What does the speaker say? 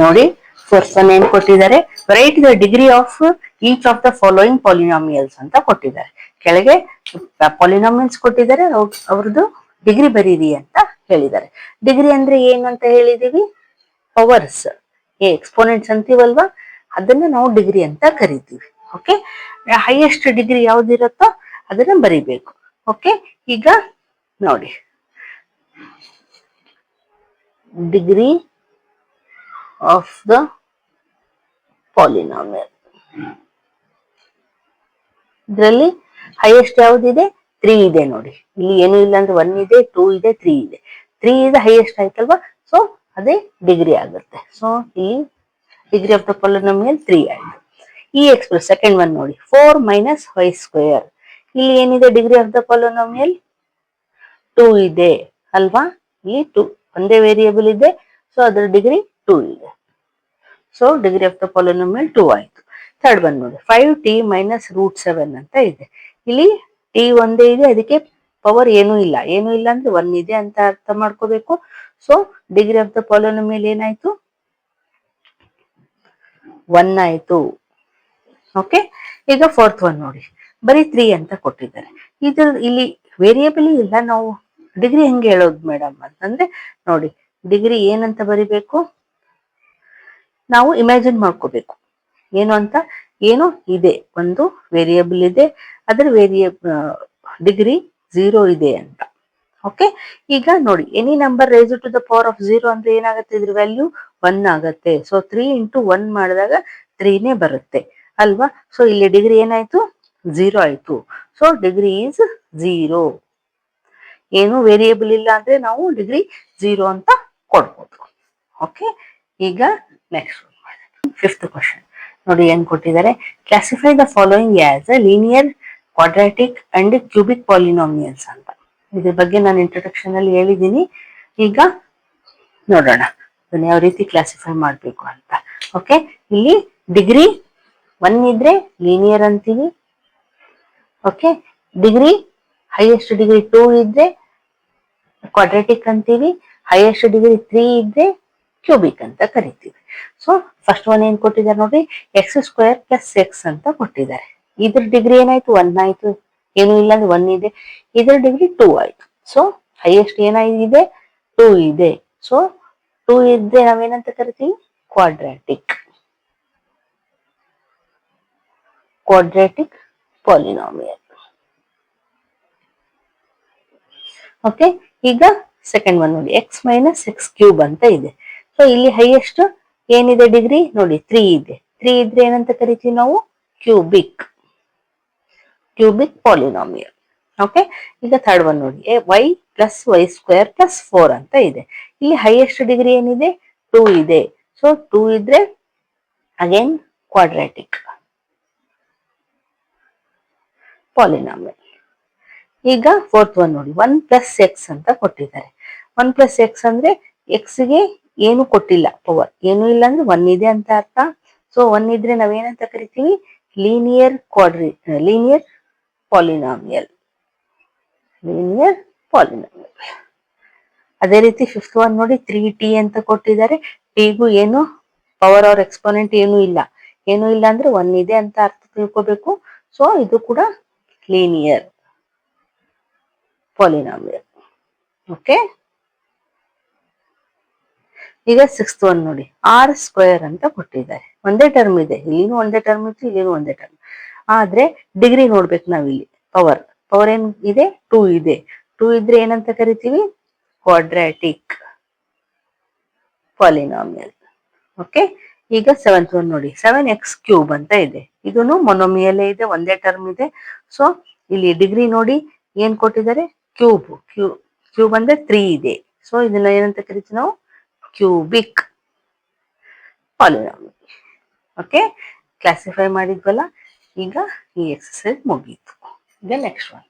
ನೋಡಿ first one ಏನ್ ಕೊಟ್ಟಿದ್ದಾರೆ, right the degree of each of the following polynomials ಅಂತ ಕೊಟ್ಟಿದ್ದಾರೆ. ಕೆಳಗೆ ಪಾಲಿನಾಮಿಯಲ್ಸ್ ಕೊಟ್ಟಿದ್ದಾರೆ, ಅವ್ರದ್ದು ಡಿಗ್ರಿ ಬರೀರಿ ಅಂತ ಹೇಳಿದ್ದಾರೆ. ಡಿಗ್ರಿ ಅಂದ್ರೆ ಏನಂತ ಹೇಳಿದೀವಿ, ಪವರ್ಸ್, ಎಕ್ಸ್ಪೋನೆಂಟ್ಸ್ ಅಂತೀವಲ್ವಾ, ಅದನ್ನ ನಾವು ಡಿಗ್ರಿ ಅಂತ ಕರಿತೀವಿ. ಓಕೆ, ಹೈಯೆಸ್ಟ್ ಡಿಗ್ರಿ ಯಾವ್ದಿರುತ್ತೋ ಅದನ್ನ ಬರಿಬೇಕು. ಓಕೆ, ಈಗ ನೋಡಿ ಡಿಗ್ರಿ ಆಫ್ ದ ಪಾಲಿನಾಮಿಯಲ್, ಇದರಲ್ಲಿ ಹೈಯೆಸ್ಟ್ ಯಾವ್ದಿದೆ, 3 ಇದೆ. ನೋಡಿ ಇಲ್ಲಿ ಏನು ಇಲ್ಲ ಅಂದ್ರೆ 1 ಇದೆ, 2 ಇದೆ, 3 ಇದೆ. 3 ಇದೆ ಹೈಯೆಸ್ಟ್ ಆಯ್ತಲ್ವಾ, ಸೊ ಅದೇ ಡಿಗ್ರಿ ಆಗುತ್ತೆ. ಸೊ ಇಲ್ಲಿ ಡಿಗ್ರಿ ಆಫ್ ದ ಪಾಲಿನಾಮಿಯಲ್ 3 ಆಯ್ತು. ಈ ಎಕ್ಸ್ಪ್ರೆಸ್ ಸೆಕೆಂಡ್ ಒನ್ ನೋಡಿ, 4 ಮೈನಸ್ ವೈ ಸ್ಕ್ವೇರ್, ಇಲ್ಲಿ ಏನಿದೆ ಡಿಗ್ರಿ ಆಫ್ ದ ಪಾಲಿನಾಮಿಯಲ್ 2 ಇದೆ ಅಲ್ವಾ, ಇಲ್ಲಿ 2 ಒಂದೇ ವೇರಿಯೇಬಲ್ ಇದೆ, ಸೊ ಅದರ ಡಿಗ್ರಿ 2 ಇದೆ. So degree of the polynomial 2 ಆಯ್ತು. ಥರ್ಡ್ ಒನ್ ನೋಡಿ, 5t ಮೈನಸ್ ರೂಟ್ 7 ಅಂತ ಇದೆ. ಇಲ್ಲಿ ಟಿ ಒಂದೇ ಇದೆ, ಅದಕ್ಕೆ ಪವರ್ ಏನೂ ಇಲ್ಲ. ಏನೂ ಇಲ್ಲ ಅಂದ್ರೆ 1 ಇದೆ ಅಂತ ಅರ್ಥ ಮಾಡ್ಕೋಬೇಕು. So degree of the polynomial ಏನಾಯ್ತು, 1 ಆಯ್ತು. ಓಕೆ, ಈಗ ಫೋರ್ತ್ ಒನ್ ನೋಡಿ, ಬರೀ 3 ಅಂತ ಕೊಟ್ಟಿದ್ದಾರೆ. ಇದು ಇಲ್ಲಿ ವೇರಿಯೇಬಲ್ ಇಲ್ಲ, ನಾವು ಡಿಗ್ರಿ ಹೆಂಗೆ ಹೇಳೋದು ಮೇಡಮ್ ಅಂತಂದ್ರೆ, ನೋಡಿ ಡಿಗ್ರಿ ಏನಂತ ಬರಿಬೇಕು, ನಾವು ಇಮ್ಯಾಜಿನ್ ಮಾಡ್ಕೋಬೇಕು ಏನು ಅಂತ. ಏನು ಇದೆ, ಒಂದು ವೇರಿಯೇಬಲ್ ಇದೆ, ಅದರ ಡಿಗ್ರಿ 0 ಇದೆ ಅಂತ. ಓಕೆ, ಈಗ ನೋಡಿ any number raise to the power of 0 ಅಂದ್ರೆ ಏನಾಗುತ್ತೆ, ಇದ್ರ ವ್ಯಾಲ್ಯೂ 1 ಆಗುತ್ತೆ. ಸೊ 3 ಇಂಟು 1 ಮಾಡಿದಾಗ 3ನೇ ಬರುತ್ತೆ ಅಲ್ವಾ. ಸೊ ಇಲ್ಲಿ ಡಿಗ್ರಿ ಏನಾಯ್ತು, 0 ಆಯ್ತು. So degree is 0. ಏನು ವೇರಿಯೇಬಲ್ ಇಲ್ಲ ಅಂದ್ರೆ ನಾವು ಡಿಗ್ರಿ 0 ಅಂತ ಕೊಡ್ಬೋದು. ಓಕೆ, ಈಗ ನೆಕ್ಸ್ಟ್ ಫಿಫ್ತ್ ಕ್ವಶನ್ ನೋಡಿ ಏನ್ ಕೊಟ್ಟಿದ್ದಾರೆ, classify the following as linear, quadratic and cubic polynomials ಅಂತ. ಇದ್ರ ಬಗ್ಗೆ ನಾನು ಇಂಟ್ರೊಡಕ್ಷನ್ ಅಲ್ಲಿ ಹೇಳಿದ್ದೀನಿ. ಈಗ ನೋಡೋಣ ಅದನ್ನ ಯಾವ ರೀತಿ ಕ್ಲಾಸಿಫೈ ಮಾಡ್ಬೇಕು ಅಂತ. ಓಕೆ, ಇಲ್ಲಿ ಡಿಗ್ರಿ 1 ಇದ್ರೆ ಲೀನಿಯರ್ ಅಂತೀವಿ. ಓಕೆ, ಡಿಗ್ರಿ ಹೈಯೆಸ್ಟ್ ಡಿಗ್ರಿ 2 ಇದ್ರೆ ಕ್ವಾಡ್ರಾಟಿಕ್ ಅಂತೀವಿ. ಹೈಯೆಸ್ಟ್ ಡಿಗ್ರಿ 3 ಇದ್ರೆ ಕ್ಯೂಬಿಕ್ ಅಂತ ಕರಿತೀವಿ. ಸೊ ಫಸ್ಟ್ ಒನ್ ಏನ್ ಕೊಟ್ಟಿದ್ದಾರೆ ನೋಡಿ, ಎಕ್ಸ್ ಸ್ಕ್ವೇರ್ ಪ್ಲಸ್ ಎಕ್ಸ್ ಅಂತ ಕೊಟ್ಟಿದ್ದಾರೆ. ಇದ್ರ ಡಿಗ್ರಿ ಏನಾಯ್ತು, 1 ಆಯ್ತು. ಏನು ಇಲ್ಲ ಅಂದ್ರೆ 1 ಇದೆ. ಇದ್ರ ಡಿಗ್ರಿ 2 ಆಯ್ತು. ಸೊ ಹೈಯೆಸ್ಟ್ ಏನಾಗಿದೆ, 2 ಇದೆ. ಸೊ 2 ಇದ್ರೆ ನಾವೇನಂತ ಕರಿತೀವಿ, ಕ್ವಾಡ್ರಾಟಿಕ್ ಪಾಲಿನಾಮಿಯಲ್. ಓಕೆ, ಈಗ ಸೆಕೆಂಡ್ ಒನ್ ನೋಡಿ, ಎಕ್ಸ್ ಮೈನಸ್ ಎಕ್ಸ್ ಕ್ಯೂಬ್ ಅಂತ ಇದೆ. ಸೊ ಇಲ್ಲಿ ಹೈಯೆಸ್ಟ್ ಏನಿದೆ ಡಿಗ್ರಿ ನೋಡಿ, 3 ಇದೆ. 3 ಇದ್ರೆ ಏನಂತ ಕರಿತೀವಿ ನಾವು, ಕ್ಯೂಬಿಕ್ ಪಾಲಿನಾಮಿಯಲ್. ಓಕೆ, ಈಗ ಥರ್ಡ್ ಒನ್ ನೋಡಿ, Y plus Y square plus 4 ಅಂತ ಇದೆ. ಇಲ್ಲಿ ಹೈಯೆಸ್ಟ್ ಡಿಗ್ರಿ ಏನಿದೆ, 2 ಇದೆ. ಸೊ 2 ಇದ್ರೆ ಅಗೇನ್ ಕ್ವಾಡ್ರಾಟಿಕ್ ಪಾಲಿನಾಮಿಯಲ್. ಈಗ ಫೋರ್ತ್ ಒನ್ ನೋಡಿ, 1 ಪ್ಲಸ್ ಎಕ್ಸ್ ಅಂತ ಕೊಟ್ಟಿದ್ದಾರೆ. 1 ಪ್ಲಸ್ ಎಕ್ಸ್ ಅಂದ್ರೆ ಎಕ್ಸ್ಗೆ ಏನು ಕೊಟ್ಟಿಲ್ಲ, ಪವರ್ ಏನು ಇಲ್ಲ ಅಂದ್ರೆ 1 ಇದೆ ಅಂತ ಅರ್ಥ. ಸೊ 1 ಇದ್ರೆ ನಾವೇನಂತ ಕರಿತೀವಿ, ಲೀನಿಯರ್ ಪಾಲಿನಾಮಿಯಲ್. ಅದೇ ರೀತಿ ಫಿಫ್ತ್ ಒನ್ ನೋಡಿ, 3t ಅಂತ ಕೊಟ್ಟಿದ್ದಾರೆ. ಟಿಗೂ ಏನು ಪವರ್ ಆರ್ ಎಕ್ಸ್ಪೋನೆಂಟ್ ಏನು ಇಲ್ಲ. ಏನು ಇಲ್ಲ ಅಂದ್ರೆ 1 ಇದೆ ಅಂತ ಅರ್ಥ ತಿಳ್ಕೋಬೇಕು. ಸೊ ಇದು ಕೂಡ ಲೀನಿಯರ್ ಪಾಲಿನಾಮಿಯಲ್. ಓಕೆ, ಈಗ ಸಿಕ್ಸ್ತ್ ಒನ್ ನೋಡಿ, ಆರ್ ಸ್ಕ್ವೇರ್ ಅಂತ ಕೊಟ್ಟಿದ್ದಾರೆ. ಒಂದೇ ಟರ್ಮ್ ಇದೆ, ಇಲ್ಲಿನೂ ಒಂದೇ ಟರ್ಮ್ ಇತ್ತು, ಇಲ್ಲಿನೂ ಒಂದೇ ಟರ್ಮ್. ಆದ್ರೆ ಡಿಗ್ರಿ ನೋಡ್ಬೇಕು ನಾವಿಲ್ಲಿ. ಪವರ್ ಏನ್ ಇದೆ, 2 ಇದೆ. 2 ಇದ್ರೆ ಏನಂತ ಕರಿತೀವಿ, ಕ್ವಾಡ್ರಾಟಿಕ್ ಪಾಲಿನಾಮಿಯಲ್. ಓಕೆ, ಈಗ ಸೆವೆಂತ್ ಒನ್ ನೋಡಿ, 7x ಕ್ಯೂಬ್ ಅಂತ ಇದೆ. ಇದನ್ನು ಮೊನೋಮಿಯಲ್ಲೇ ಇದೆ, ಒಂದೇ ಟರ್ಮ್ ಇದೆ. ಸೊ ಇಲ್ಲಿ ಡಿಗ್ರಿ ನೋಡಿ ಏನ್ ಕೊಟ್ಟಿದ್ದಾರೆ, ಕ್ಯೂಬ್ ಅಂದ್ರೆ 3 ಇದೆ. ಸೊ ಇದನ್ನ ಏನಂತ ಕರಿತೀವಿ ನಾವು, ಕ್ಯೂಬಿಕ್ ಪಾಲಿನಾಮಿಯಲ್. ಓಕೆ, ಕ್ಲಾಸಿಫೈ ಮಾಡಿದ್ವಲ್ಲ. ಈಗ ಈ ಎಕ್ಸರ್ಸೈಸ್ ಮುಗೀತು. ಈಗ ನೆಕ್ಸ್ಟ್ ಒನ್